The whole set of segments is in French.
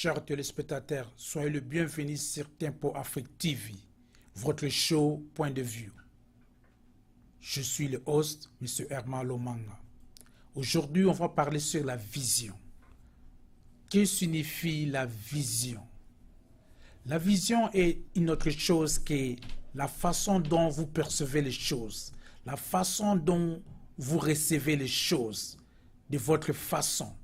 Chers téléspectateurs, soyez le bienvenu sur Tempo Afrique TV, votre show Point de Vue. Je suis le host, M. Herman Lomanga. Aujourd'hui, on va parler sur la vision. Que signifie la vision? La vision est une autre chose que la façon dont vous percevez les choses, la façon dont vous recevez les choses, de votre façon.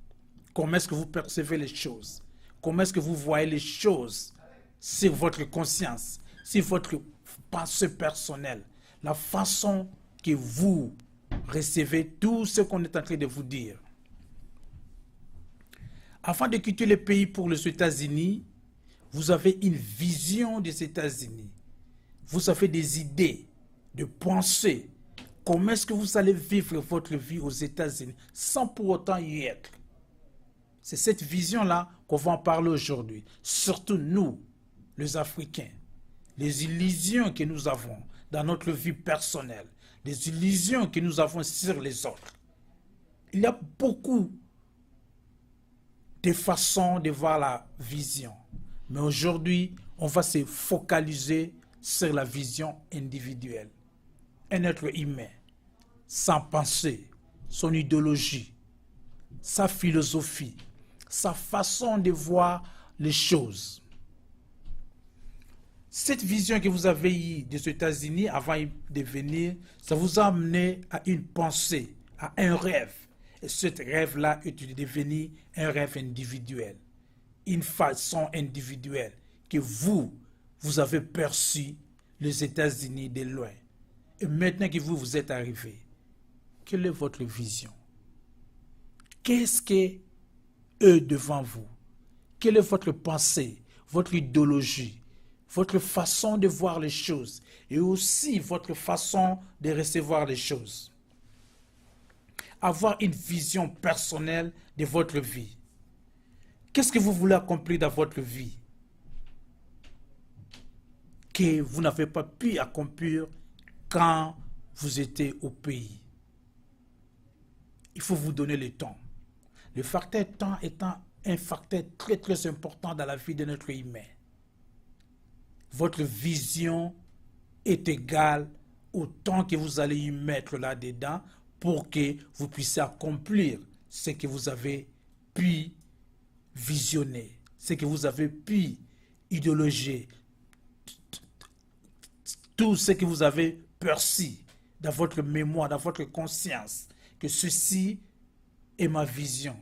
Comment est-ce que vous percevez les choses? Comment est-ce que vous voyez les choses sur votre conscience, sur votre pensée personnelle, la façon que vous recevez tout ce qu'on est en train de vous dire. Avant de quitter le pays pour les États-Unis, vous avez une vision des États-Unis. Vous avez des idées, de pensées. Comment est-ce que vous allez vivre votre vie aux États-Unis sans pour autant y être? C'est cette vision-là qu'on va en parler aujourd'hui. Surtout nous, les Africains. Les illusions que nous avons dans notre vie personnelle. Les illusions que nous avons sur les autres. Il y a beaucoup de façons de voir la vision. Mais aujourd'hui, on va se focaliser sur la vision individuelle. Un être humain, sa pensée, son idéologie, sa philosophie, sa façon de voir les choses. Cette vision que vous avez eue des États-Unis avant de venir, ça vous a amené à une pensée, à un rêve. Et ce rêve-là est devenu un rêve individuel. Une façon individuelle que vous avez perçu les États-Unis de loin. Et maintenant que vous êtes arrivé, quelle est votre vision? Qu'est-ce que eux devant vous? Quelle est votre pensée, votre idéologie, votre façon de voir les choses et aussi votre façon de recevoir les choses? Avoir une vision personnelle de votre vie. Qu'est-ce que vous voulez accomplir dans votre vie que vous n'avez pas pu accomplir quand vous étiez au pays? Il faut vous donner le temps. Le facteur temps étant un facteur très très important dans la vie de notre humain. Votre vision est égale au temps que vous allez y mettre là-dedans pour que vous puissiez accomplir ce que vous avez pu visionner, ce que vous avez pu idéologiser, tout ce que vous avez perçu dans votre mémoire, dans votre conscience, que ceci est ma vision.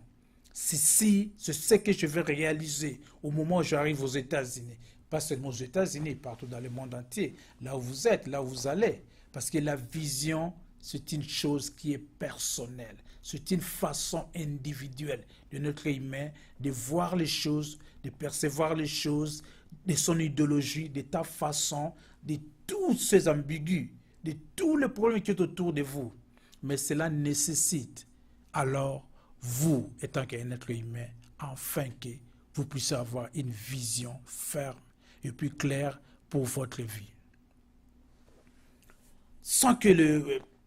Ceci, c'est ce que je vais réaliser au moment où j'arrive aux États-Unis. Pas seulement aux États-Unis, partout dans le monde entier, là où vous êtes, là où vous allez. Parce que la vision, c'est une chose qui est personnelle. C'est une façon individuelle de notre humain de voir les choses, de percevoir les choses, de son idéologie, de ta façon, de tous ces ambigus, de tous les problèmes qui sont autour de vous. Mais cela nécessite alors, vous, étant qu'un être humain, afin que vous puissiez avoir une vision ferme et plus claire pour votre vie.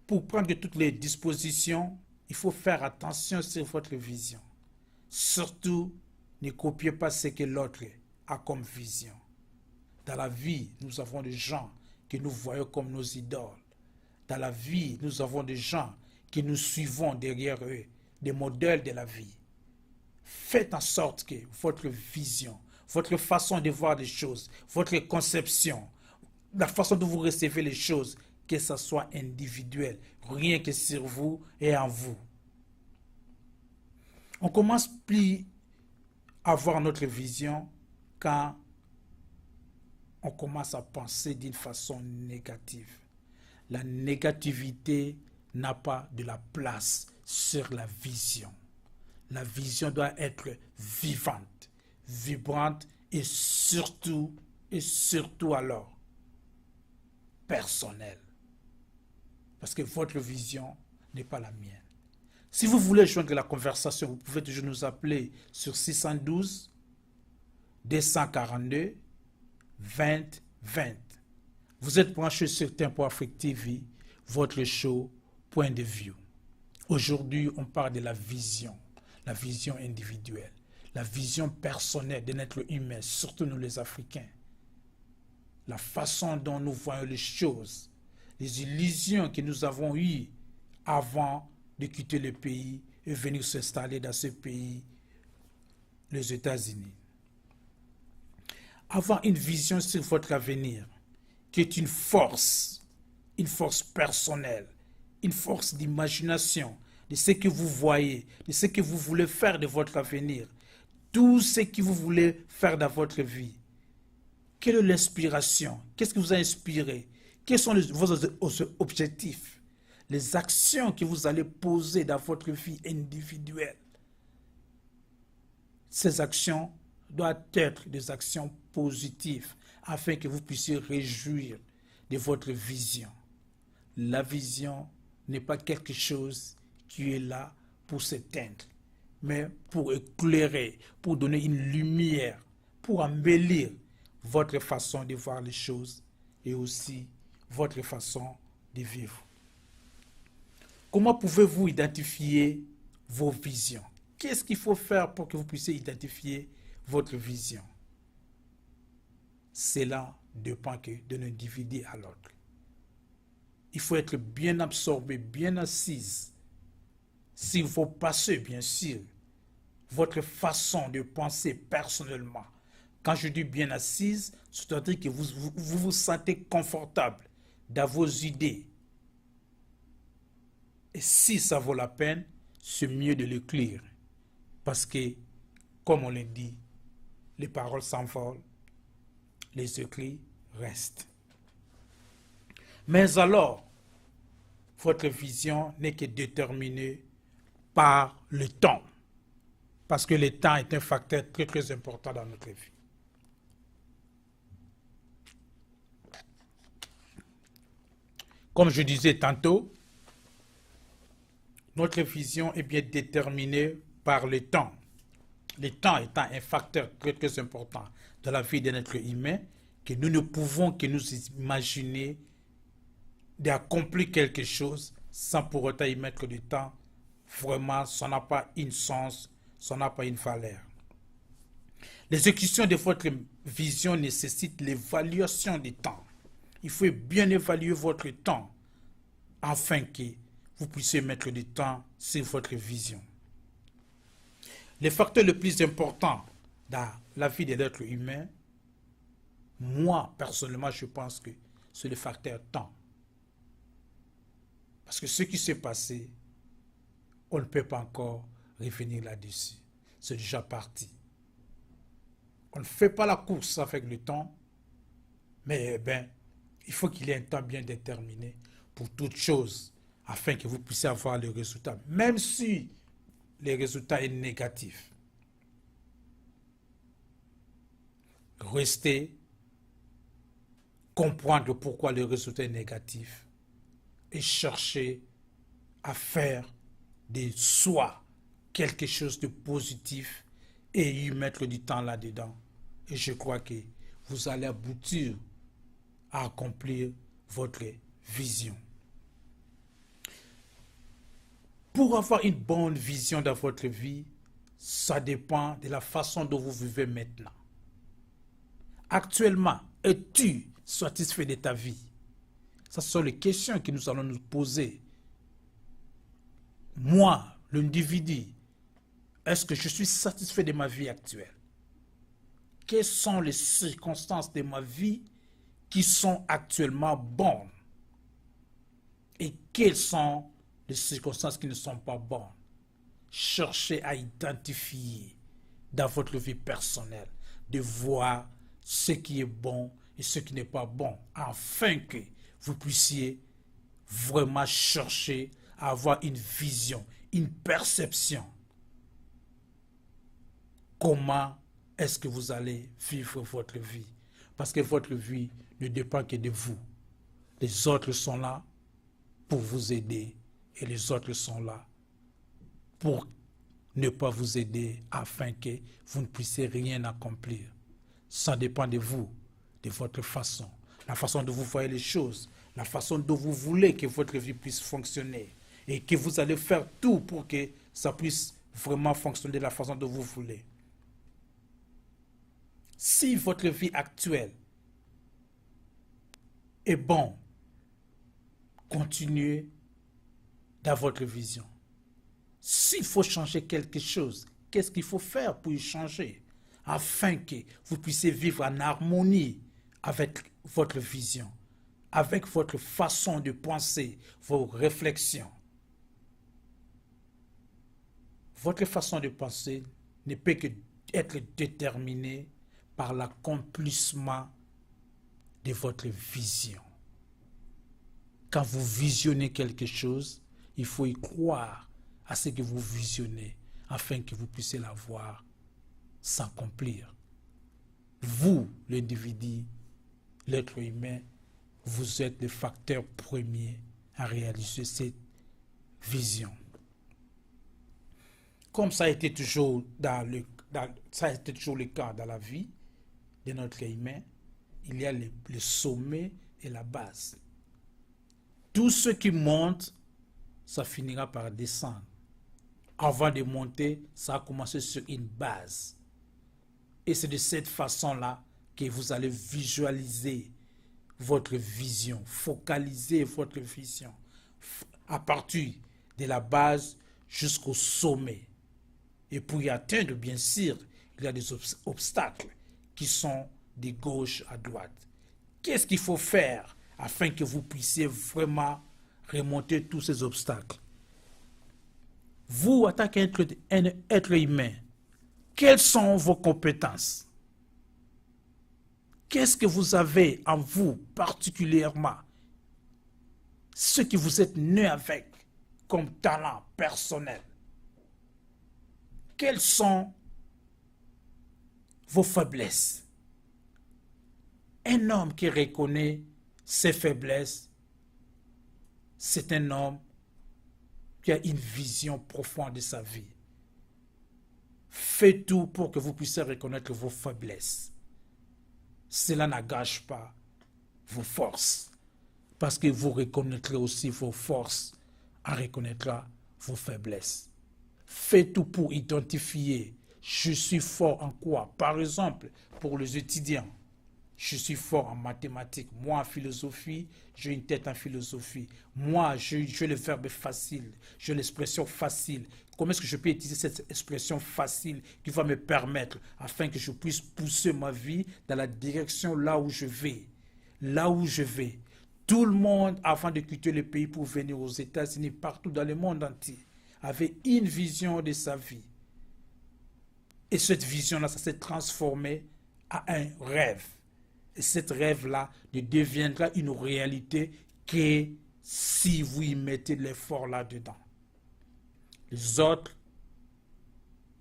Pour prendre toutes les dispositions, il faut faire attention sur votre vision. Surtout, ne copiez pas ce que l'autre a comme vision. Dans la vie, nous avons des gens que nous voyons comme nos idoles. Dans la vie, nous avons des gens que nous suivons derrière eux, des modèles de la vie. Faites en sorte que votre vision, votre façon de voir les choses, votre conception, la façon dont vous recevez les choses, que ce soit individuel, rien que sur vous et en vous. On commence plus à voir notre vision quand on commence à penser d'une façon négative. La négativité n'a pas de la place sur la vision. La vision doit être vivante, vibrante et surtout alors, personnelle. Parce que votre vision n'est pas la mienne. Si vous voulez joindre la conversation, vous pouvez toujours nous appeler sur 612 242 20 20. Vous êtes branchés sur Tempo Afrique TV, votre show Point de Vue. Aujourd'hui, on parle de la vision individuelle. la vision personnelle de notre humain, surtout nous les Africains, la façon dont nous voyons les choses, les illusions que nous avons eues avant de quitter le pays et venir s'installer dans ce pays, les États-Unis. Avoir une vision sur votre avenir, qui est une force personnelle, une force d'imagination, de ce que vous voyez, de ce que vous voulez faire de votre avenir, tout ce que vous voulez faire dans votre vie. Quelle est l'inspiration? Qu'est-ce qui vous a inspiré? Quels sont vos objectifs? Les actions que vous allez poser dans votre vie individuelle. Ces actions doivent être des actions positives afin que vous puissiez réjouir de votre vision. La vision n'est pas quelque chose qui est là pour s'éteindre, mais pour éclairer, pour donner une lumière, pour embellir votre façon de voir les choses et aussi votre façon de vivre. Comment pouvez-vous identifier vos visions? Qu'est-ce qu'il faut faire pour que vous puissiez identifier votre vision? Cela dépend d'un individu à l'autre. Il faut être bien absorbé, bien assise. Si vos passés, bien sûr, votre façon de penser personnellement. Quand je dis bien assise, c'est-à-dire que vous vous sentez confortable dans vos idées. Et si ça vaut la peine, c'est mieux de l'écrire. Parce que, comme on le dit, les paroles s'envolent, les écrits restent. Mais alors, votre vision n'est que déterminée par le temps. Parce que le temps est un facteur très très important dans notre vie. Comme je disais tantôt, notre vision est bien déterminée par le temps. Le temps étant un facteur très très important dans la vie de notre humain, que nous ne pouvons que nous imaginer d'accomplir quelque chose sans pour autant y mettre du temps. Vraiment, ça n'a pas une sens, ça n'a pas une valeur. L'exécution de votre vision nécessite l'évaluation du temps. Il faut bien évaluer votre temps afin que vous puissiez mettre du temps sur votre vision. Le facteur le plus important dans la vie de l'être humain, moi, personnellement, je pense que c'est le facteur temps. Parce que ce qui s'est passé, on ne peut pas encore revenir là-dessus. C'est déjà parti. On ne fait pas la course avec le temps, mais il faut qu'il y ait un temps bien déterminé pour toute chose, afin que vous puissiez avoir le résultat, même si le résultat est négatif. Restez, comprendre pourquoi le résultat est négatif et chercher à faire de soi quelque chose de positif et y mettre du temps là-dedans. Et je crois que vous allez aboutir à accomplir votre vision. Pour avoir une bonne vision dans votre vie, ça dépend de la façon dont vous vivez maintenant. Actuellement, es-tu satisfait de ta vie? Ce sont les questions que nous allons nous poser. Moi, l'individu, est-ce que je suis satisfait de ma vie actuelle? Quelles sont les circonstances de ma vie qui sont actuellement bonnes? Et quelles sont les circonstances qui ne sont pas bonnes? Cherchez à identifier dans votre vie personnelle, de voir ce qui est bon et ce qui n'est pas bon, afin que vous puissiez vraiment chercher à avoir une vision, une perception. Comment est-ce que vous allez vivre votre vie? Parce que votre vie ne dépend que de vous. Les autres sont là pour vous aider et les autres sont là pour ne pas vous aider afin que vous ne puissiez rien accomplir. Ça dépend de vous, de votre façon, la façon dont vous voyez les choses, la façon dont vous voulez que votre vie puisse fonctionner et que vous allez faire tout pour que ça puisse vraiment fonctionner de la façon dont vous voulez. Si votre vie actuelle est bonne, continuez dans votre vision. S'il faut changer quelque chose, qu'est-ce qu'il faut faire pour y changer afin que vous puissiez vivre en harmonie avec votre vision, avec votre façon de penser, vos réflexions. Votre façon de penser ne peut que être déterminée par l'accomplissement de votre vision. Quand vous visionnez quelque chose, il faut y croire à ce que vous visionnez afin que vous puissiez la voir s'accomplir. Vous, l'individu, l'être humain, vous êtes le facteur premier à réaliser cette vision. Comme ça a été toujours le cas dans la vie de notre humain, il y a le sommet et la base. Tout ce qui monte, ça finira par descendre. Avant de monter, ça a commencé sur une base. Et c'est de cette façon-là que vous allez visualiser votre vision, focaliser votre vision à partir de la base jusqu'au sommet. Et pour y atteindre, bien sûr, il y a des obstacles qui sont de gauche à droite. Qu'est-ce qu'il faut faire afin que vous puissiez vraiment remonter tous ces obstacles? Vous, en tant qu'être humain, quelles sont vos compétences? Qu'est-ce que vous avez en vous particulièrement? Ce que vous êtes né avec comme talent personnel. Quelles sont vos faiblesses? Un homme qui reconnaît ses faiblesses, c'est un homme qui a une vision profonde de sa vie. Faites tout pour que vous puissiez reconnaître vos faiblesses. Cela n'engage pas vos forces, parce que vous reconnaîtrez aussi vos forces en reconnaîtra vos faiblesses. Faites tout pour identifier, je suis fort en quoi? Par exemple, pour les étudiants, je suis fort en mathématiques. Moi, en philosophie, j'ai une tête en philosophie. Moi, j'ai le verbe facile, j'ai l'expression facile. Comment est-ce que je peux utiliser cette expression facile qui va me permettre, afin que je puisse pousser ma vie dans la direction là où je vais? Là où je vais. Tout le monde, avant de quitter le pays pour venir aux États-Unis, partout dans le monde entier, avait une vision de sa vie. Et cette vision-là, ça s'est transformé à un rêve. Et cette rêve-là ne deviendra une réalité que si vous y mettez l'effort là-dedans. Les autres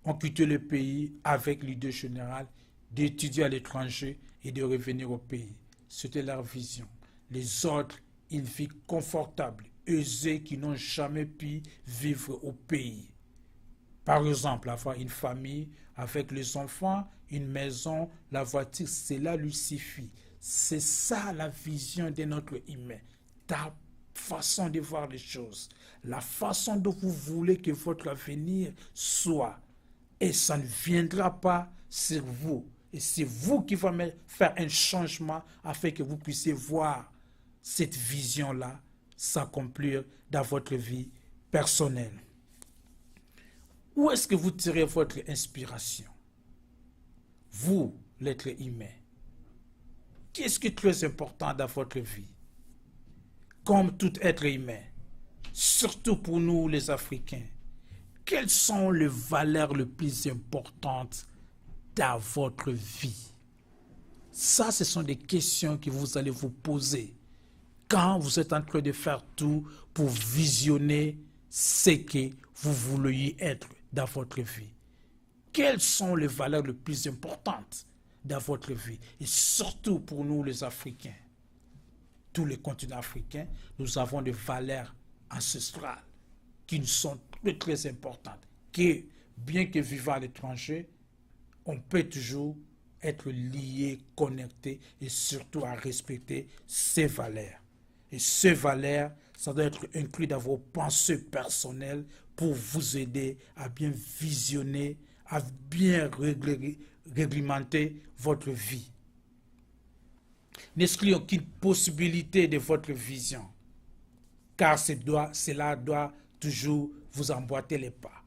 ont quitté le pays avec l'idée générale d'étudier à l'étranger et de revenir au pays. C'était leur vision. Les autres, ils vivent confortables, aisés, qui n'ont jamais pu vivre au pays. Par exemple, avoir une famille avec les enfants, une maison, la voiture, cela lui suffit. C'est ça la vision de notre humain. Ta façon de voir les choses, la façon dont vous voulez que votre avenir soit. Et ça ne viendra pas sur vous. Et c'est vous qui allez faire un changement afin que vous puissiez voir cette vision-là s'accomplir dans votre vie personnelle. Où est-ce que vous tirez votre inspiration? Vous, l'être humain. Qu'est-ce qui est très important dans votre vie? Comme tout être humain, surtout pour nous les Africains, quelles sont les valeurs les plus importantes dans votre vie? Ça, ce sont des questions que vous allez vous poser quand vous êtes en train de faire tout pour visionner ce que vous voulez être dans votre vie. Quelles sont les valeurs les plus importantes dans votre vie? Et surtout pour nous les Africains, tous les continents africains, nous avons des valeurs ancestrales qui nous sont très, très importantes. Que, bien que vivant à l'étranger, on peut toujours être lié, connecté et surtout à respecter ces valeurs. Et ces valeurs, ça doit être inclus dans vos pensées personnelles pour vous aider à bien visionner, à bien réglementer votre vie. N'excluez aucune possibilité de votre vision, car cela doit toujours vous emboîter les pas.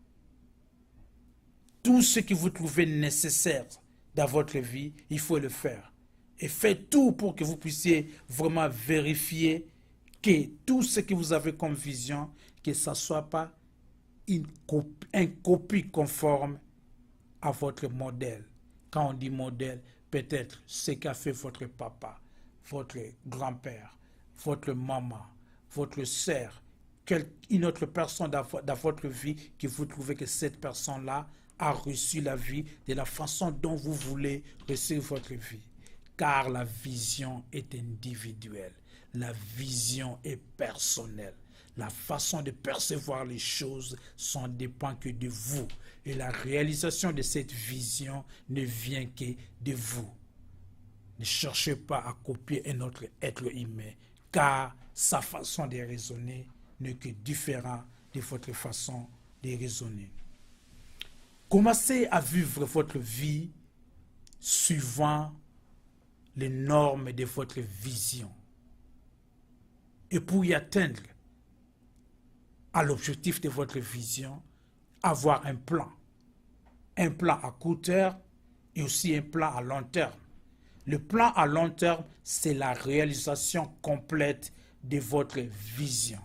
Tout ce que vous trouvez nécessaire dans votre vie, il faut le faire. Et faites tout pour que vous puissiez vraiment vérifier que tout ce que vous avez comme vision, que ça ne soit pas une copie conforme à votre modèle. Quand on dit modèle, peut-être ce qu'a fait votre papa, votre grand-père, votre maman, votre sœur, une autre personne dans votre vie que vous trouvez que cette personne-là a reçu la vie de la façon dont vous voulez recevoir votre vie. Car la vision est individuelle. La vision est personnelle. La façon de percevoir les choses ne dépend que de vous. Et la réalisation de cette vision ne vient que de vous. Ne cherchez pas à copier un autre être humain, car sa façon de raisonner n'est que différente de votre façon de raisonner. Commencez à vivre votre vie suivant les normes de votre vision. Et pour y atteindre à l'objectif de votre vision, avoir un plan à court terme et aussi un plan à long terme. Le plan à long terme, c'est la réalisation complète de votre vision.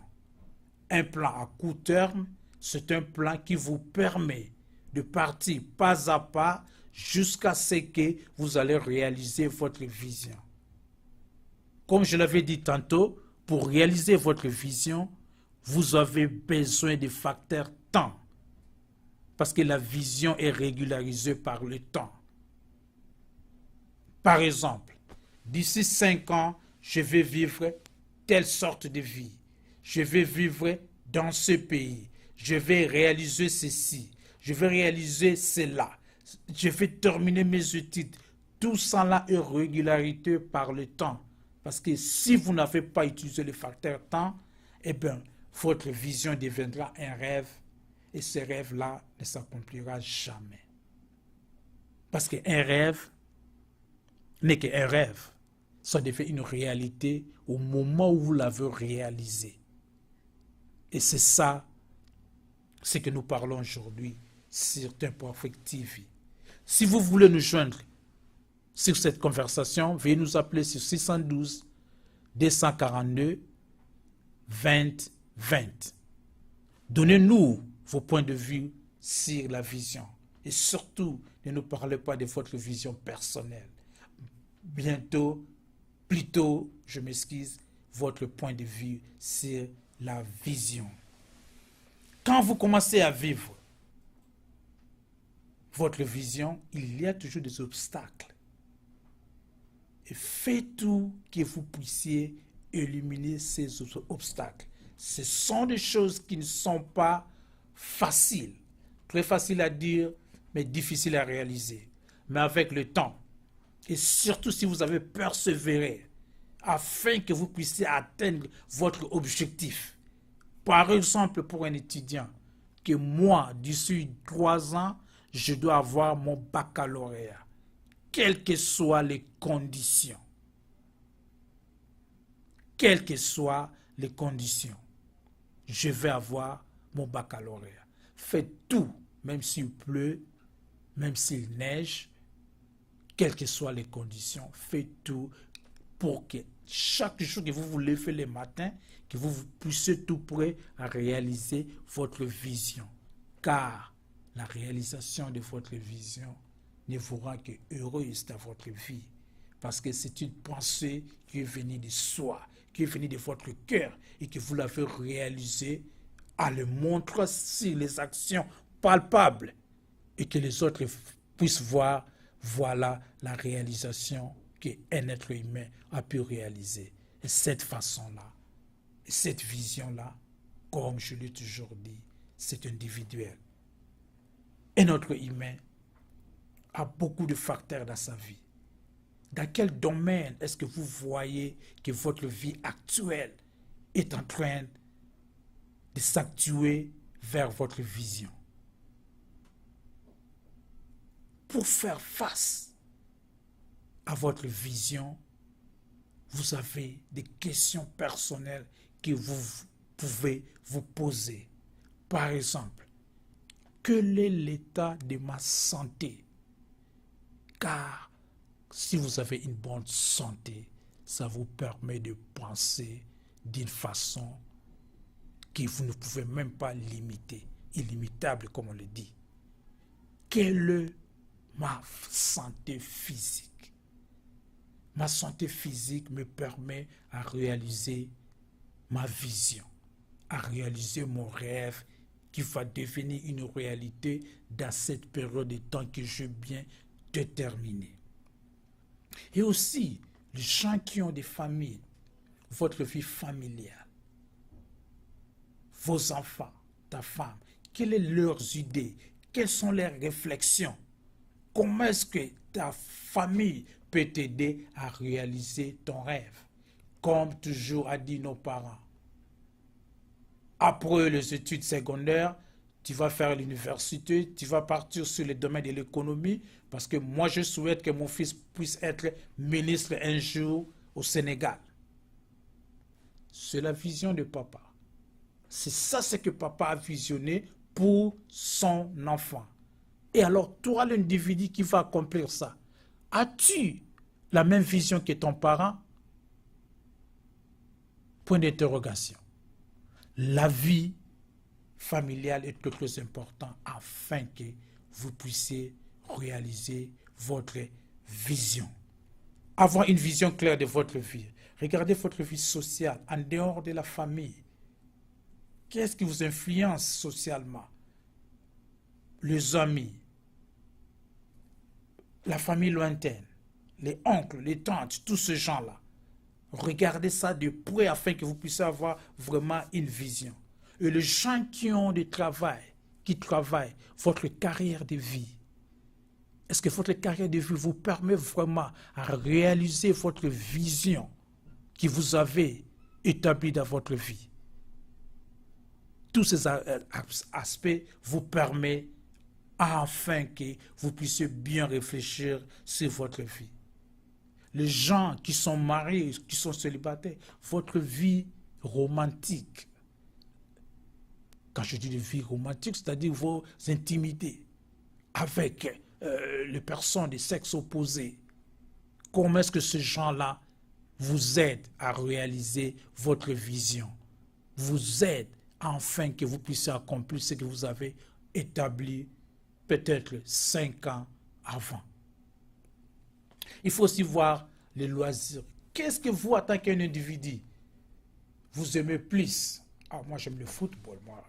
Un plan à court terme, c'est un plan qui vous permet de partir pas à pas jusqu'à ce que vous allez réaliser votre vision. Comme je l'avais dit tantôt, pour réaliser votre vision, vous avez besoin des facteurs temps. Parce que la vision est régularisée par le temps. Par exemple, d'ici 5 ans, je vais vivre telle sorte de vie. Je vais vivre dans ce pays. Je vais réaliser ceci. Je vais réaliser cela. Je vais terminer mes études. Tout ça là est régularité par le temps. Parce que si vous n'avez pas utilisé le facteur temps, eh bien, votre vision deviendra un rêve. Et ce rêve-là ne s'accomplira jamais. Parce qu'un rêve n'est qu'un rêve. Ça devient une réalité au moment où vous l'avez réalisé. Et c'est ça, ce que nous parlons aujourd'hui sur Imperfect TV. Si vous voulez nous joindre sur cette conversation, veuillez nous appeler sur 612 242 20 20. Donnez-nous vos points de vue sur la vision. Et surtout, ne nous parlez pas de votre vision personnelle. Plutôt, je m'excuse, votre point de vue sur la vision. Quand vous commencez à vivre votre vision, il y a toujours des obstacles. Et faites tout que vous puissiez éliminer ces obstacles. Ce sont des choses qui ne sont pas faciles. Très faciles à dire, mais difficiles à réaliser. Mais avec le temps, et surtout si vous avez persévéré, afin que vous puissiez atteindre votre objectif. Par exemple, pour un étudiant, que moi, d'ici 3 ans, je dois avoir mon baccalauréat, quelles que soient les conditions. Quelles que soient les conditions, je vais avoir mon baccalauréat. Faites tout, même s'il pleut, même s'il neige, quelles que soient les conditions, faites tout pour que chaque jour que vous vous levez le matin, que vous puissiez tout prêt à réaliser votre vision. Car la réalisation de votre vision ne vous rend que heureuse dans votre vie. Parce que c'est une pensée qui est venue de soi, qui est venue de votre cœur et que vous l'avez réalisée à le montrer sur les actions palpables et que les autres puissent voir, voilà la réalisation qu'un être humain a pu réaliser. Et cette façon-là, cette vision-là, comme je l'ai toujours dit, c'est individuel. Un être humain a beaucoup de facteurs dans sa vie. Dans quel domaine est-ce que vous voyez que votre vie actuelle est en train de s'actuer vers votre vision? pour faire face à votre vision, vous avez des questions personnelles que vous pouvez vous poser. Par exemple, quel est l'état de ma santé? Car si vous avez une bonne santé, ça vous permet de penser d'une façon que vous ne pouvez même pas limiter, illimitable comme on le dit. Quelle est ma santé physique? Ma santé physique me permet à réaliser ma vision, à réaliser mon rêve qui va devenir une réalité dans cette période de temps que je viens déterminer. Et aussi, les gens qui ont des familles, votre vie familiale, vos enfants, ta femme, quelles sont leurs idées, quelles sont leurs réflexions, comment est-ce que ta famille peut t'aider à réaliser ton rêve, comme toujours a dit nos parents. Après les études secondaires, tu vas faire l'université, tu vas partir sur le domaine de l'économie, parce que moi je souhaite que mon fils puisse être ministre un jour au Sénégal. C'est la vision de papa. C'est ça ce que papa a visionné pour son enfant. Et alors, toi, l'individu qui va accomplir ça, as-tu la même vision que ton parent? Point d'interrogation. La vie familiale est très importante afin que vous puissiez réaliser votre vision. Avoir une vision claire de votre vie. Regardez votre vie sociale en dehors de la famille. Qu'est-ce qui vous influence socialement? Les amis, la famille lointaine, les oncles, les tantes, tous ces gens-là. Regardez ça de près afin que vous puissiez avoir vraiment une vision. Et les gens qui ont du travail, qui travaillent, votre carrière de vie. Est-ce que votre carrière de vie vous permet vraiment à réaliser votre vision que vous avez établie dans votre vie? Tous ces aspects vous permettent afin que vous puissiez bien réfléchir sur votre vie. Les gens qui sont mariés, qui sont célibataires, votre vie romantique. Quand je dis de vie romantique, c'est-à-dire vos intimités avec les personnes des sexes opposés. Comment est-ce que ces gens-là vous aident à réaliser votre vision? Vous aident afin que vous puissiez accomplir ce que vous avez établi peut-être 5 ans avant. Il faut aussi voir les loisirs. Qu'est-ce que vous, en tant qu'un individu, vous aimez plus? Ah, moi j'aime le football, moi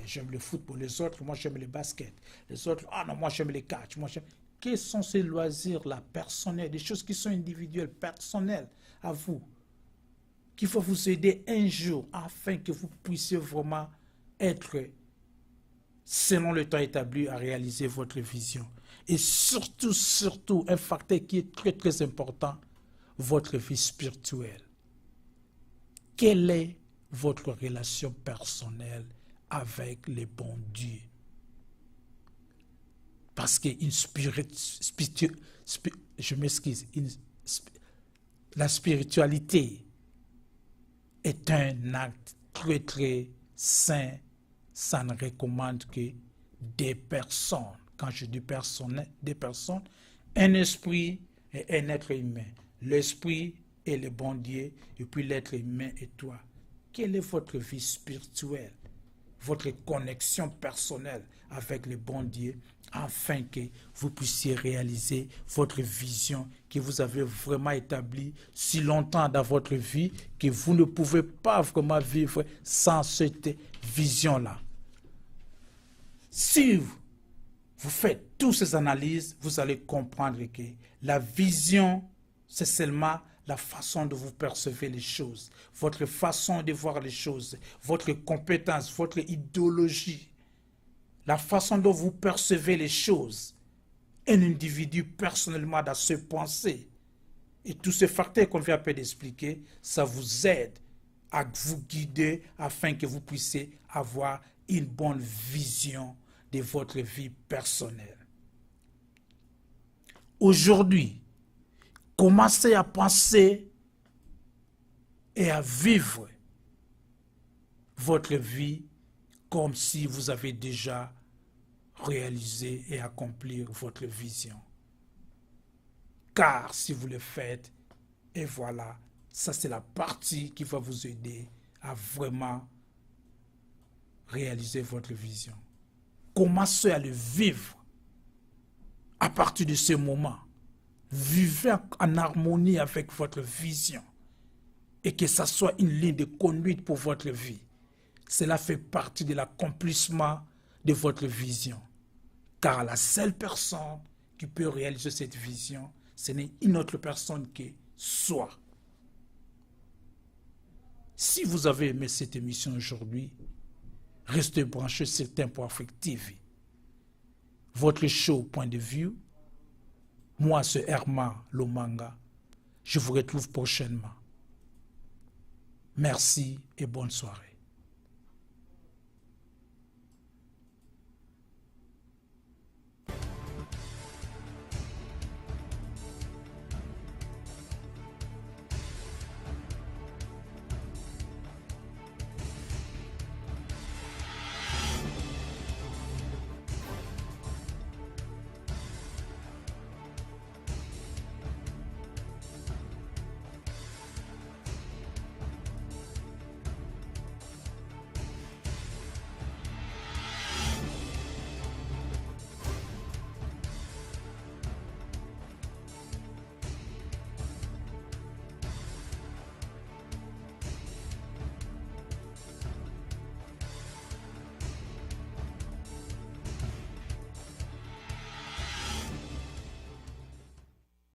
j'aime le football. Les autres, moi j'aime le basket. Les autres, ah non, moi j'aime les catch. Quels sont ces loisirs-là, personnels, des choses qui sont individuelles, personnelles à vous, qui vont vous aider un jour afin que vous puissiez vraiment être, selon le temps établi, à réaliser votre vision. Et surtout, un facteur qui est très, très important, votre vie spirituelle. Quelle est votre relation personnelle avec le bon Dieu? Parce que la spiritualité est un acte très, très saint. Ça ne recommande que des personnes. Quand je dis des personnes, un esprit et un être humain. L'esprit est le bon Dieu, et puis l'être humain est toi. Quelle est votre vie spirituelle, votre connexion personnelle avec le bon Dieu, afin que vous puissiez réaliser votre vision que vous avez vraiment établie si longtemps dans votre vie que vous ne pouvez pas vraiment vivre sans cette vision-là. Si vous faites toutes ces analyses, vous allez comprendre que la vision, c'est seulement la façon dont vous percevez les choses, votre façon de voir les choses, votre compétence, votre idéologie, la façon dont vous percevez les choses. Un individu personnellement dans ses pensées. Et tous ces facteurs qu'on vient à peine d'expliquer, ça vous aide à vous guider afin que vous puissiez avoir une bonne vision de votre vie personnelle. Aujourd'hui, commencez à penser et à vivre votre vie comme si vous avez déjà réalisé et accompli votre vision. Car si vous le faites, et voilà, ça c'est la partie qui va vous aider à vraiment réaliser votre vision. Commencez à le vivre. À partir de ce moment, vivez en harmonie avec votre vision et que ça soit une ligne de conduite pour votre vie. Cela fait partie de l'accomplissement de votre vision. Car la seule personne qui peut réaliser cette vision, ce n'est une autre personne que soi. Si vous avez aimé cette émission aujourd'hui, restez branchés sur Tempoafrique TV. Votre show Point de Vue. Moi, c'est Herman Lomanga. Je vous retrouve prochainement. Merci et bonne soirée.